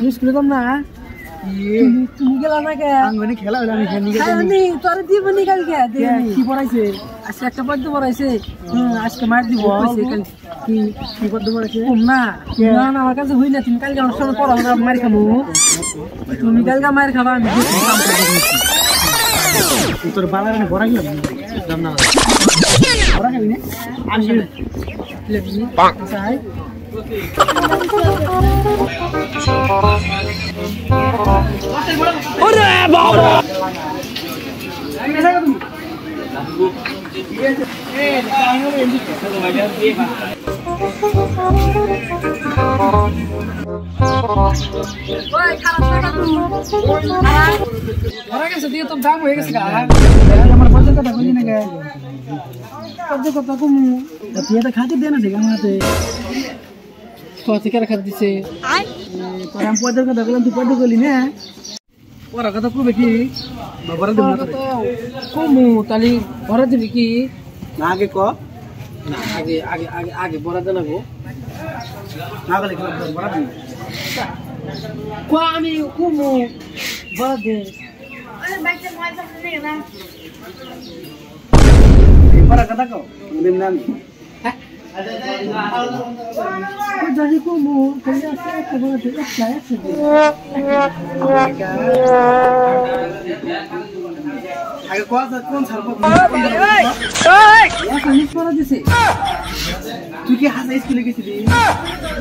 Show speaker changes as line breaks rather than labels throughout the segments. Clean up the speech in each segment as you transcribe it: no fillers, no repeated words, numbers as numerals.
স্কুলে যাম না তুমি গেলা না কে
আঙ্গনে খেলা হলো আমি খেলি
আমি তোর দিব নি কালকে কি পড়াইছে আজকে একটা পদ্য পড়াইছে আজকে মার দিব কইছে কাল কি কি পদ্য পড়াইছে না না না আমার কাছে হই না তুমি কালকে আমার সামনে পড়া হবে মার খামু তুমি কালকে মার খাবা আমি কাম করব
তোর বালারে ভরা গেল যাম না ভরা খাবি না আমি
লেবি চাই
ওরে বাবা
দাম হয়ে গেছে আমার পঞ্চাশ টাকা বুঝি না পঞ্চাশ টাকা কমু তুই এটা খাতে দে না আমার তো থেকে খাতে দিছে তোর আমি পয়দার কথা বললাম তুই পয়দা করলি না ওরা কথা কবে কি ভরা দেব না কমু তাহলে ভরা দিবি কি
না আগে ক
না আগে আগে আগে আগে ভরা দে লাগবো
না গেলে ভরা দিবি
কো আমি কমু ভরা দে
ভরা কথা কও দেব না আমি
jadi kumu ternyata kebetulan tidak saya sedih.
আগে কোন ছাড়বো
আমি পড়া দিছি
তুই কি হাসা স্কুলে গেছিলি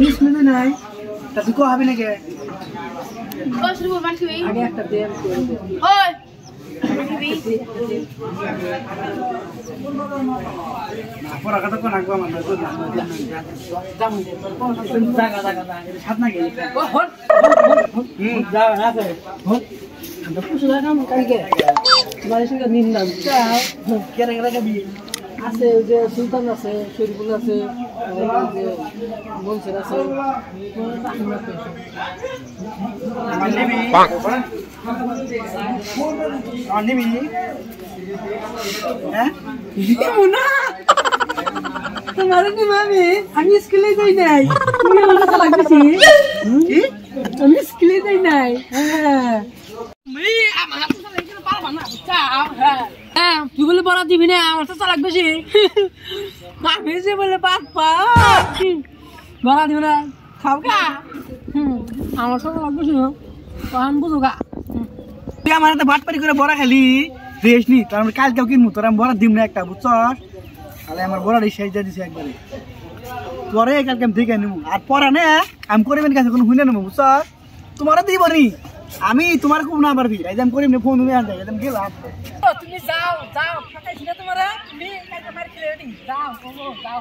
স্কুলে নাই
তা তুই কো হবে নাকি
আগে একটা দেন করে দে
ওই
পড়া কথা কোন আগবা মানে
দাম দে
জায়গা জায়গা সাত না গেলি যা আছে
আমরা পুষলা কাম কালকে তোমার সঙ্গে নিলাম
কেন কেন বি
আছে যে সুলতান আছে শরীফুল আছে যে মনসুর আছে
নিবি হ্যাঁ
তোমার আমি স্কুলে যাই নাই তুমি আমার কাছে লাগতেছি আমি স্কুলে যাই নাই তুই বলে পড়া দিবি না আমার তো চালাক বেশি আমি যে বলে বাপ্পা পড়া দিবি না খাও গা আমার তো চালাক বেশি আমি বুঝো গা
তুই আমার হাতে ভাত পারি করে বড়া খালি রেস নি তার মানে কালকেও কিনবো তোর আমি বড়া দিব না একটা বুঝছস তাহলে আমার বড়া রিসাইজ দিছে একবারে তোরে কালকে আমি দেখে নিবো আর পড়া নে আমি করিবেন কাছে কোনো হুইনা নেবো বুঝছস তোমারও দিব নি আমি তোমার খুব না পারবি এই যে আমি করিম না ফোন তুমি আনতে একদম গেলাম
তুমি যাও যাও ফাটাইছি না তোমার তুমি কালকে মার খেলে যাও যাও